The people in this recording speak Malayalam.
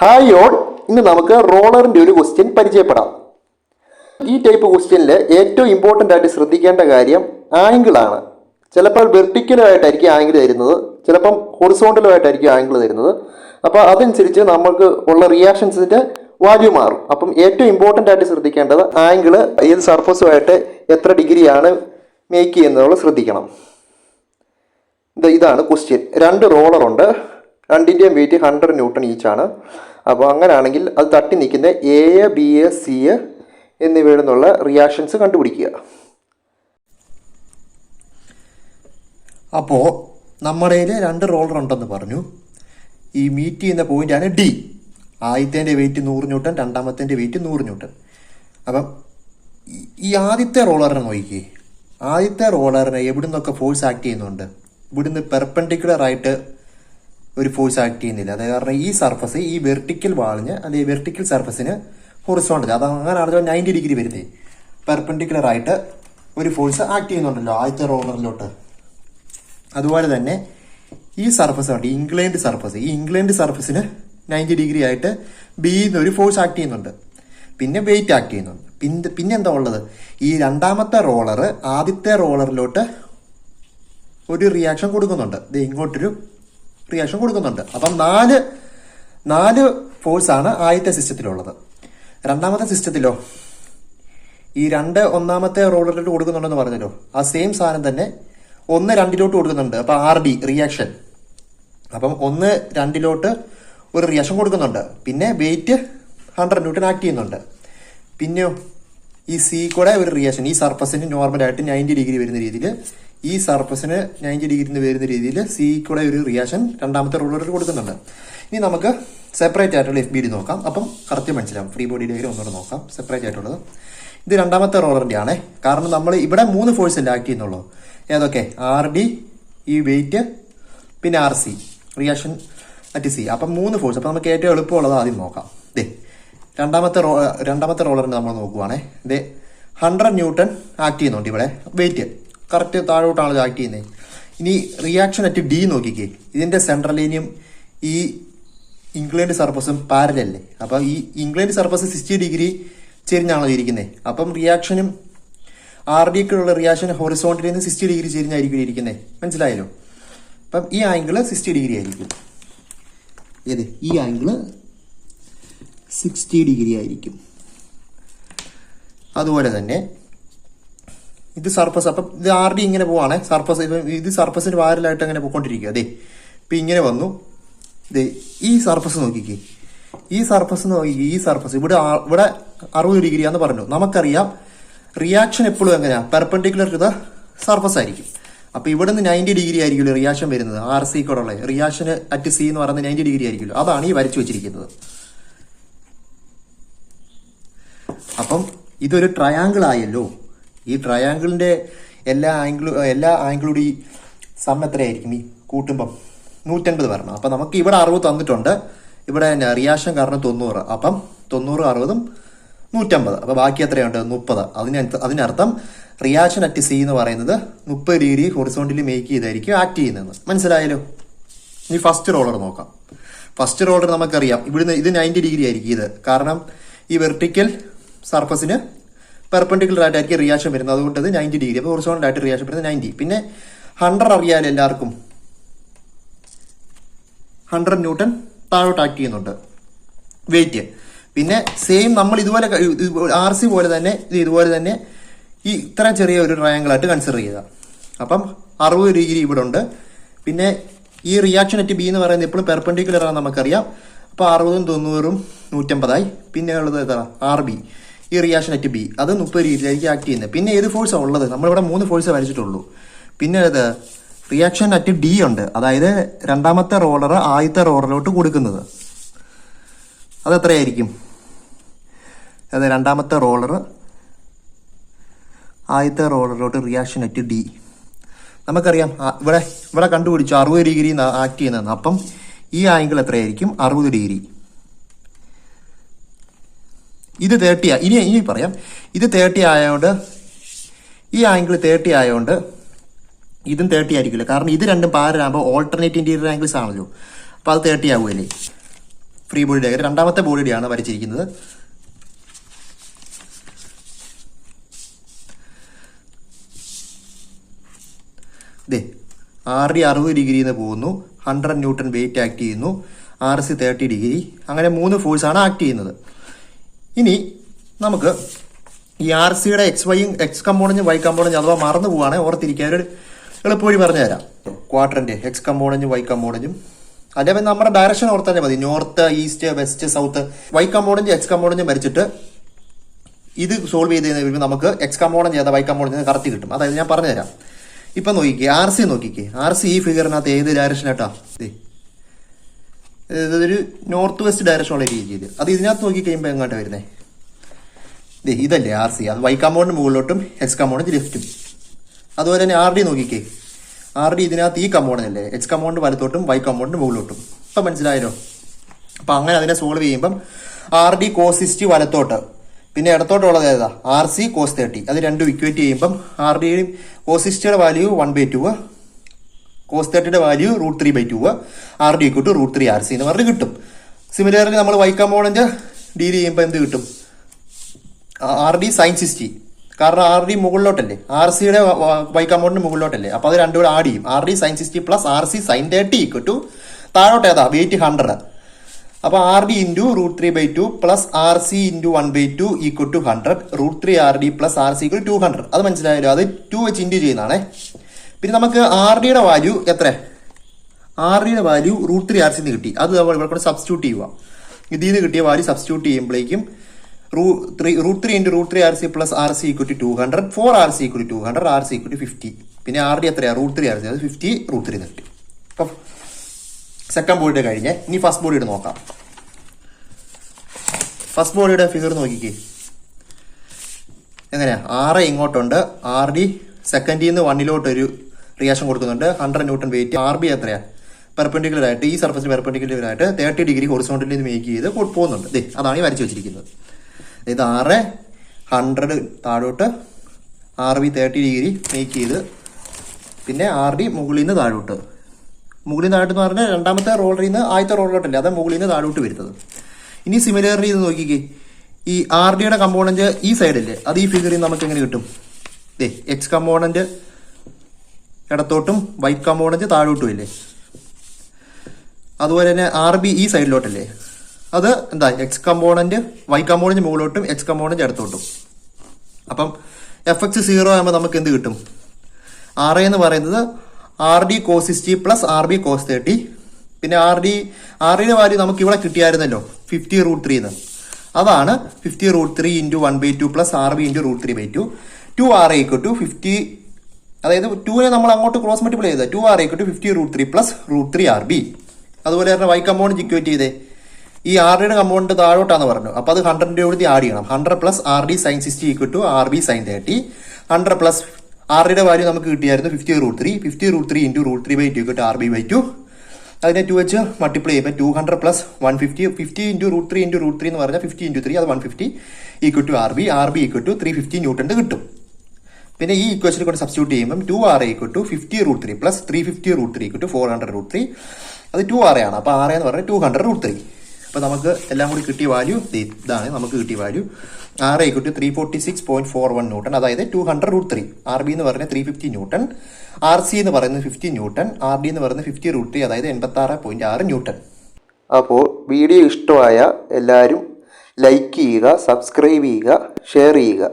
ഹായ് ഓൾ, ഇന്ന് നമുക്ക് റോളറിൻ്റെ ഒരു ക്വസ്റ്റ്യൻ പരിചയപ്പെടാം. ഈ ടൈപ്പ് ക്വസ്റ്റ്യനിൽ ഏറ്റവും ഇമ്പോർട്ടൻ്റ് ആയിട്ട് ശ്രദ്ധിക്കേണ്ട കാര്യം ആംഗിളാണ്. ചിലപ്പോൾ വെർട്ടിക്കലായിട്ടായിരിക്കും ആംഗിൾ തരുന്നത്, ചിലപ്പം ഹൊറിസോണ്ടലുമായിട്ടായിരിക്കും ആംഗിൾ തരുന്നത്. അപ്പോൾ അതനുസരിച്ച് നമുക്ക് ഉള്ള റിയാക്ഷൻസിൻ്റെ വാല്യൂ മാറും. അപ്പം ഏറ്റവും ഇമ്പോർട്ടൻ്റ് ആയിട്ട് ശ്രദ്ധിക്കേണ്ടത് ആംഗിൾ ഏത് സർഫസുമായിട്ട് എത്ര ഡിഗ്രിയാണ് മേക്ക് ചെയ്യുന്നതുള്ളത് ശ്രദ്ധിക്കണം. ഇതാണ് ക്വസ്റ്റ്യൻ. 2 റോളറുണ്ട്, രണ്ടിൻ്റെയും വെയിറ്റ് 100 ന്യൂട്ടൺ ഈച്ചാണ്. അപ്പോൾ അങ്ങനെയാണെങ്കിൽ അത് തട്ടി നിൽക്കുന്ന എ, ബി, സി എന്നിവയിൽ നിന്നുള്ള റിയാക്ഷൻസ് കണ്ടുപിടിക്കുക. അപ്പോൾ നമ്മുടെ കയ്യിൽ 2 റോളർ ഉണ്ടെന്ന് പറഞ്ഞു. ഈ മീറ്റ് ചെയ്യുന്ന പോയിന്റാണ് ഡി. ആദ്യത്തേൻ്റെ വെയിറ്റ് 100 ന്യൂട്ടൺ, രണ്ടാമത്തേൻ്റെ വെയിറ്റ് 100 ന്യൂട്ടൺ. അപ്പം ഈ ആദ്യത്തെ റോളറിനെ നോക്കിക്കേ. ആദ്യത്തെ റോളറിനെ എവിടെ നിന്നൊക്കെ ഫോഴ്സ് ആക്ട് ചെയ്യുന്നുണ്ട്? ഇവിടുന്ന് പെർപെൻഡിക്കുലർ ആയിട്ട് ഒരു ഫോഴ്സ് ആക്ട് ചെയ്യുന്നില്ല. അത് കാരണം ഈ സർഫസ് ഈ വെർട്ടിക്കൽ വാളിന് അല്ലെങ്കിൽ വെർട്ടിക്കൽ സർഫസിന് ഹൊറിസോണ്ടൽ, അത് അങ്ങനെയാണല്ലോ 90 ഡിഗ്രി വരുന്നത്. പെർപെൻഡിക്കുലർ ആയിട്ട് ഒരു ഫോഴ്സ് ആക്ട് ചെയ്യുന്നുണ്ടല്ലോ ആദ്യത്തെ റോളറിലോട്ട്. അതുപോലെ തന്നെ ഈ സർഫസ് ഉണ്ട്, ഇംഗ്ലണ്ട് സർഫസ്. ഈ ഇംഗ്ലണ്ട് സർഫസിന് 90 ഡിഗ്രി ആയിട്ട് ബിന്ന് ഒരു ഫോഴ്സ് ആക്ട് ചെയ്യുന്നുണ്ട്. പിന്നെ വെയിറ്റ് ആക്ട് ചെയ്യുന്നുണ്ട്. പിന്നെ എന്താ ഉള്ളത്? ഈ രണ്ടാമത്തെ റോളർ ആദ്യത്തെ റോളറിലോട്ട് ഒരു റിയാക്ഷൻ കൊടുക്കുന്നുണ്ട്. ഇത് ഇങ്ങോട്ടൊരു റിയാക്ഷൻ കൊടുക്കുന്നുണ്ട്. അപ്പം നാല് ഫോഴ്സാണ് ആദ്യത്തെ സിസ്റ്റത്തിലുള്ളത്. രണ്ടാമത്തെ സിസ്റ്റത്തിലോ ഈ ഒന്നാമത്തെ റോളറിലോട്ട് കൊടുക്കുന്നുണ്ടെന്ന് പറഞ്ഞല്ലോ, ആ സെയിം സാധനം തന്നെ 1 2 കൊടുക്കുന്നുണ്ട്. അപ്പം RD റിയാക്ഷൻ. അപ്പം 1 2 ഒരു റിയാക്ഷൻ കൊടുക്കുന്നുണ്ട്. പിന്നെ വെയിറ്റ് 100 ന്യൂട്ടൺ ആക്ട് ചെയ്യുന്നുണ്ട്. പിന്നെയോ ഈ സി കൂടെ ഒരു റിയാക്ഷൻ, ഈ സർഫസിന് നോർമലായിട്ട് 90 ഡിഗ്രി വരുന്ന രീതിയിൽ, ഈ സർഫസിന് 90 ഡിഗ്രി വരുന്ന രീതിയിൽ സി കൂടെ ഒരു റിയാക്ഷൻ രണ്ടാമത്തെ റോളറിൽ കൊടുക്കുന്നുണ്ട്. ഇനി നമുക്ക് സെപ്പറേറ്റ് ആയിട്ടുള്ള FBD നോക്കാം. അപ്പം കറക്റ്റ് മനസ്സിലാവും. ഫ്രീ ബോഡി ഡയഗ്രം ഒന്നുകൂടെ നോക്കാം. സെപ്പറേറ്റ് ആയിട്ടുള്ളത് ഇത് രണ്ടാമത്തെ റോളറിൻ്റെ ആണ്. കാരണം നമ്മൾ ഇവിടെ 3 ഫോഴ്സ് അല്ലേ ആക്ട് ചെയ്യുന്നുള്ളൂ. ഏതൊക്കെ? RD, ഈ വെയിറ്റ്, പിന്നെ RC റിയാക്ഷൻ അറ്റ് സി. അപ്പം 3 ഫോഴ്സ്. അപ്പം നമുക്ക് ഏറ്റവും എളുപ്പമുള്ളത് ആദ്യം നോക്കാം. രണ്ടാമത്തെ റോളറിന് നമ്മൾ നോക്കുവാണേ. 100 ന്യൂട്ടൺ ആക്ട് ചെയ്യുന്നുണ്ട് ഇവിടെ. വെയിറ്റ് കറക്റ്റ് താഴോട്ടാണല്ലോ ആക്ട് ചെയ്യുന്നത്. ഇനി റിയാക്ഷൻ അറ്റ് ഡി നോക്കിക്കേ. ഇതിന്റെ സെൻട്രൽ ലൈനിയും ഈ ഇംഗ്ലണ്ട് സർഫസും പാരലല്ലേ. അപ്പം ഈ ഇംഗ്ലണ്ട് സർഫസ് 60 ഡിഗ്രി ചെരിഞ്ഞാണല്ലോ ഇരിക്കുന്നത്. അപ്പം റിയാക്ഷനും RDക്കുള്ള റിയാക്ഷൻ ഹൊറിസോണ്ടലിൽ നിന്ന് 60 ഡിഗ്രി ചെരിഞ്ഞായിരിക്കും ഇരിക്കുന്നത്. മനസ്സിലായല്ലോ? അപ്പം ഈ ആംഗിള് 60 ഡിഗ്രി ആയിരിക്കും. ഈ ആംഗിള് 60 ഡിഗ്രി ആയിരിക്കും. അതുപോലെ തന്നെ ഇത് സർഫസ്. അപ്പം ഇത് RD ഇങ്ങനെ പോവാണ്. സർഫസ് ഇത് സർഫസിന് വാരലായിട്ട് അങ്ങനെ പോയിക്കൊണ്ടിരിക്കുക. ഇപ്പം ഇങ്ങനെ വന്നു. ഈ സർഫസ് നോക്കിക്കേ. ഈ സർഫസ് ഇവിടെ 60 ഡിഗ്രിയാന്ന് പറഞ്ഞു. നമുക്കറിയാം റിയാക്ഷൻ എപ്പോഴും എങ്ങനെയാ? പെർപെൻഡിക്കുലർ ടു ദ സർഫസ് ആയിരിക്കും. അപ്പൊ ഇവിടെ നിന്ന് 90 ഡിഗ്രി ആയിരിക്കുമല്ലോ റിയാക്ഷൻ വരുന്നത്. RC കൂടെ റിയാക്ഷൻ അറ്റ് സി എന്ന് പറയുന്നത് 90 ഡിഗ്രി ആയിരിക്കുമല്ലോ. അതാണ് ഈ വരച്ചു വെച്ചിരിക്കുന്നത്. അപ്പം ഇതൊരു ട്രയാങ്കിൾ ആയല്ലോ. ഈ ട്രയാങ്കിളിന്റെ എല്ലാ ആംഗിളുടെ സം എത്രയായിരിക്കും? ഈ കൂട്ടുമ്പം 180 വരണം. അപ്പം നമുക്ക് ഇവിടെ 60 തന്നിട്ടുണ്ട്. ഇവിടെ റിയാക്ഷൻ കാരണം 90. അപ്പം 90 60 150. അപ്പം ബാക്കി എത്രയുണ്ട്? 30. അതിനർത്ഥം റിയാക്ഷൻ അറ്റ് സി എന്ന് പറയുന്നത് 30 ഡിഗ്രി ഹൊറിസോണ്ടലി മേക്ക് ചെയ്തായിരിക്കും ആക്ട് ചെയ്യുന്നത്. മനസ്സിലായല്ലോ? ഇനി ഫസ്റ്റ് റോളർ നോക്കാം. ഫസ്റ്റ് റോളർ നമുക്കറിയാം ഇവിടുന്ന് ഇത് 90 ഡിഗ്രി ആയിരിക്കും. ഇത് കാരണം ഈ വെർട്ടിക്കൽ സർഫസിന് പെർപെൻഡിക്കുലർ ആയിട്ടായിരിക്കും റിയാക്ഷൻ വരുന്നത്. അതുകൊണ്ട് ഇത് 90 ഡിഗ്രി. അപ്പോൾ ഹൊറിസോണ്ടൽ ആയിട്ട് റിയാക്ഷൻ വരുന്നത് 90. പിന്നെ 100 അറിയാൻ എല്ലാവർക്കും 100 ന്യൂട്ടൺ താഴോട്ട് ആക്ട് ചെയ്യുന്നുണ്ട് വെയിറ്റ്. പിന്നെ സെയിം നമ്മൾ ഇതുപോലെ RC പോലെ തന്നെ ഇതുപോലെ തന്നെ ഈ ഇത്രയും ചെറിയ ഒരു ട്രയാങ്കിൾ ആയിട്ട് കൺസിഡർ ചെയ്യുക. അപ്പം 60 ഡിഗ്രി ഇവിടെ ഉണ്ട്. പിന്നെ ഈ റിയാക്ഷൻ അറ്റ് ബി എന്ന് പറയുന്നത് എപ്പോഴും പെർപെൻഡിക്കുലർ ആണ് നമുക്കറിയാം. അപ്പോൾ 60 90 150 പിന്നെ ഉള്ളത് ഏതാ? RB. ഈ റിയാക്ഷൻ അറ്റ് ബി അത് 30 ഡിഗ്രിയിലായിരിക്കും ആക്ട് ചെയ്യുന്നത്. പിന്നെ ഏത് ഫോഴ്സാണ് ഉള്ളത്? നമ്മളിവിടെ 3 ഫോഴ്സ് വരച്ചിട്ടുള്ളൂ. പിന്നെ ഇത് റിയാക്ഷൻ അറ്റ് ഡി ഉണ്ട്. അതായത് രണ്ടാമത്തെ റോളർ ആദ്യത്തെ റോളറിലോട്ട് കൊടുക്കുന്നത്. അതെത്രയായിരിക്കും? അത് രണ്ടാമത്തെ റോളർ ആദ്യത്തെ റോളറിലോട്ട് റിയാക്ഷൻ അറ്റ് ഡി നമുക്കറിയാം. ഇവിടെ കണ്ടുപിടിച്ചു 60 ഡിഗ്രി ആക്ട് ചെയ്യുന്നതെന്ന്. അപ്പം ഈ ആംഗിൾ എത്രയായിരിക്കും? 60 ഡിഗ്രി. ഇത് 30. ഇനി പറയാം. ഇത് 30 ആയതുകൊണ്ട് ഈ ആംഗിൾ 30 ആയതുകൊണ്ട് ഇതും 30 ആയിരിക്കില്ല. കാരണം ഇത് രണ്ടും പാരലാകുമ്പോൾ ഓൾട്ടർനേറ്റ് ഇന്റീരിയർ ആംഗിൾസ് ആണല്ലോ. അപ്പോൾ അത് 30 ആവുമല്ലേ. ഫ്രീ ബോഡി ഡയഗ്രം രണ്ടാമത്തെ ബോഡിയാണ് വരച്ചിരിക്കുന്നത്. ദേ RD 60 ഡിഗ്രിയിൽ നിന്ന് പോകുന്നു, 100 ന്യൂട്ടൺ വെയിറ്റ് ആക്ട് ചെയ്യുന്നു, RC 30 ഡിഗ്രി, അങ്ങനെ 3 ഫോഴ്സാണ് ആക്ട് ചെയ്യുന്നത്. ഇനി നമുക്ക് ഈ RCയുടെ എക്സ് കമ്പോണൻറ്റും വൈ കമ്പോണൻറ്റും അഥവാ മറന്നു പോവുകയാണെങ്കിൽ ഓർത്തിരിക്കാൻ ഒരു എളുപ്പവഴി പറഞ്ഞു തരാം. ക്വാഡ്രന്റ് എക്സ് കമ്പോണൻറ്റും വൈ കമ്പോണൻറ്റും അതേപോലെ നമ്മുടെ ഡയറക്ഷൻ ഓർത്താൽ മതി. North, east, west, south. Y കമ്പോണൻറ്റും എക്സ് കമ്പോണൻറ്റും വരച്ചിട്ട് ഇത് സോൾവ് ചെയ്ത് കഴിയുമ്പോൾ നമുക്ക് എക്സ് കമ്പോണൻറ്റ് ചെയ്താൽ വൈ കമ്പോണൻറ്റ് കറക്റ്റ് കിട്ടും. അതായത് ഞാൻ പറഞ്ഞുതരാം. ഇപ്പം നോക്കിക്കേ, RC നോക്കിക്കേ. RC ഈ ഫിഗറിനകത്ത് ഏത് ഡയറക്ഷനായിട്ടാ? ഇതൊരു നോർത്ത് വെസ്റ്റ് ഡയറക്ഷനുള്ള രീതിയിൽ. അത് ഇതിനകത്ത് നോക്കിക്കഴിയുമ്പോൾ എങ്ങോട്ടാ വരുന്നത്? ഇതല്ലേ RC. അത് വൈ കമ്പോണൻറ്റ് മുകളിലോട്ടും എക്സ് കമ്പോണൻറ്റ് ലെഫ്റ്റും. അതുപോലെ തന്നെ RD നോക്കിക്കേ. RD ഇതിനകത്ത് ഈ കമ്പോണൻറ്റ് അല്ലേ, എക്സ് കമ്പോണൻറ്റ് വലത്തോട്ടും വൈ കമ്പോണൻറ്റ് മുകളിലോട്ടും. ഇപ്പം മനസ്സിലായല്ലോ? അപ്പം അങ്ങനെ അതിനെ സോൾവ് ചെയ്യുമ്പം RD cos 60 വലത്തോട്ട്, പിന്നെ ഇടത്തോട്ടുള്ളത് ഏതാ? RC cos 30. അത് രണ്ടും ഇക്വേറ്റ് ചെയ്യുമ്പം RD cos 60യുടെ വാല്യൂ 1/2, cos 30യുടെ വാല്യൂ √3/2, RD = √3 RC എന്ന് പറഞ്ഞ് കിട്ടും. സിമിലർലി നമ്മൾ വൈ കമ്പോണൻറ്റ് ഡീൽ ചെയ്യുമ്പോൾ എന്ത് കിട്ടും? RD sin 60. കാരണം RD മുകളിലോട്ടല്ലേ, RCയുടെ വൈ കമ്പോണൻറ്റ് മുകളിലോട്ടല്ലേ. അപ്പോൾ അത് രണ്ടും കൂടെ ആഡ് ചെയ്യും. RD sin 60 plus RC sin 30 താഴോട്ട് ഏതാ? വെയിറ്റ് 100. അപ്പോൾ RD × √3/2 plus RC × 1/2 = 100. √3 RD plus RC = 200. അത് മനസ്സിലായല്ലോ? അത് 2 വെച്ച് ഇൻറ്റു ചെയ്യുന്നതാണേ. പിന്നെ നമുക്ക് RDയുടെ വാല്യൂ എത്ര? RDയുടെ വാല്യൂ √3 RC എന്ന് കിട്ടി. അത് നമ്മൾ ഇവിടെ കൂടെ സബ്സ്റ്റിറ്റ്യൂട്ട് ചെയ്യുക. ഇതിൽ നിന്ന് കിട്ടിയ വാല്യൂ സബ്സ്റ്റിറ്റ്യൂട്ട് ചെയ്യുമ്പോഴേക്കും √3 × √3 RC plus RC = 200. 4 RC = 200, RC = 50. പിന്നെ RD എത്രയാണ്? √3 RC. അത് 50 √3 എന്ന് കിട്ടി. അപ്പം സെക്കൻഡ് ബോഡിയുടെ കഴിഞ്ഞ് ഇനി ഫസ്റ്റ് ബോഡിയുടെ നോക്കാം. ഫസ്റ്റ് ബോഡിയുടെ ഫിഗർ നോക്കിക്കേ. എങ്ങനെയാ? RA ഇങ്ങോട്ടുണ്ട്, RD സെക്കൻഡിൽ നിന്ന് 1ലോട്ടൊരു റിയാക്ഷൻ കൊടുക്കുന്നുണ്ട്, 100 ന്യൂട്ടൺ വെയിറ്റ്. RB എത്രയാണ്? പെർപെൻഡിക്കുലർ ആയിട്ട് ഈ സർഫസിന് പെർപെൻഡിക്കുലർ ആയിട്ട് 30 ഡിഗ്രി ഹൊറിസോണ്ടലിൽ നിന്ന് മേക്ക് ചെയ്ത് പോകുന്നുണ്ട്. അതാണ് ഈ വരച്ച് വെച്ചിരിക്കുന്നത്. ഇത് RA 100 താഴോട്ട്, RB 30 ഡിഗ്രി മേക്ക് ചെയ്ത്, പിന്നെ RD മുകളിൽ നിന്ന് താഴോട്ട്. മുകളിൽ നിന്ന് താഴോട്ട് എന്ന് പറഞ്ഞാൽ രണ്ടാമത്തെ റോളറിൽ നിന്ന് ആദ്യത്തെ റോളിലോട്ടല്ലേ, അത് മുകളിൽ നിന്ന് താഴോട്ട് വരുന്നത്. ഇനി സിമിലർലി ഇത് നോക്കിക്കേ. ഈ RDയുടെ കമ്പോണൻറ്റ് ഈ സൈഡല്ലേ, അത് ഈ ഫിഗറിൽ നമുക്ക് എങ്ങനെ കിട്ടും? എക്സ് കമ്പോണൻറ്റ് ഇടത്തോട്ടും വൈ കമ്പോണൻറ്റ് താഴോട്ടും ഇല്ലേ. അതുപോലെ തന്നെ RB ഈ സൈഡിലോട്ടല്ലേ, അത് എന്താ? എക്സ് കമ്പോണൻറ്റ് വൈ കമ്പോണൻറ്റ് മുകളിലോട്ടും എക്സ് കമ്പോണൻറ്റ് ഇടത്തോട്ടും. അപ്പം FX 0 ആകുമ്പോൾ നമുക്ക് എന്ത് കിട്ടും? RA എന്ന് പറയുന്നത് RD cos 60 plus RB cos 30. പിന്നെ RDയുടെ വാല്യൂ നമുക്ക് ഇവിടെ കിട്ടിയായിരുന്നല്ലോ 50 √3 എന്ന്. അതാണ് 50 √3 × 1/2 പ്ലസ് RB × √3/2. 2RA = 50. അതായത് 2നെ നമ്മൾ അങ്ങോട്ട് ക്രോസ് മൾട്ടിപ്ലൈ ചെയ്താൽ 2RA = 50 √3 പ്ലസ് √3 RB. അതുപോലെ തന്നെ വൈ കമ്പോണൻറ്റ് ഇക്വേറ്റ് ചെയ്തേ. ഈ RDയുടെ കമ്പോണൻറ്റ് താഴോട്ടാന്ന് പറഞ്ഞു. അപ്പോൾ അത് 100ന്റെ കൂടി ആഡ് ചെയ്യണം. 100 plus RD sin 60 = RB sin 30. 100 plus value വാല്യൂ നമുക്ക് കിട്ടിയായിരുന്നു 50 √3. 50 √3 × √3/2 = RB/2. അതിനെ 2 വെച്ച് മൾട്ടിപ്ലൈ ചെയ്യുമ്പോൾ 200 പ്ലസ് 150. 50 × √3 × √3 എന്ന് പറഞ്ഞാൽ 50 × 3, അത് 150 = RB. RB = 350 ന്യൂട്ടൺ കിട്ടും. പിന്നെ ഈ ഇക്വേഷനിൽ കൊണ്ട് സബ്സ്റ്റിറ്റ്യൂട്ട് ചെയ്യുമ്പോൾ 2RA = 50 √3 പ്ലസ് 350 √3 = 400 √3. അത് 2RA ആണ്. അപ്പോൾ RA എന്ന് പറഞ്ഞാൽ 200 √3. അപ്പോൾ നമുക്ക് എല്ലാം കൂടി കിട്ടിയ വാല്യൂ ഇതാണ്. നമുക്ക് കിട്ടിയ വാല്യൂ RA = 346.41 ന്യൂട്ടൺ, അതായത് 200 √3. RB എന്ന് പറഞ്ഞാൽ 350 ന്യൂട്ടൺ, RC എന്ന് പറയുന്നത് 50 ന്യൂട്ടൺ, RD എന്ന് പറയുന്നത് 50 √3, അതായത് 86.6 ന്യൂട്ടൺ. അപ്പോൾ വീഡിയോ ഇഷ്ടമായ എല്ലാവരും ലൈക്ക് ചെയ്യുക, സബ്സ്ക്രൈബ് ചെയ്യുക, ഷെയർ ചെയ്യുക.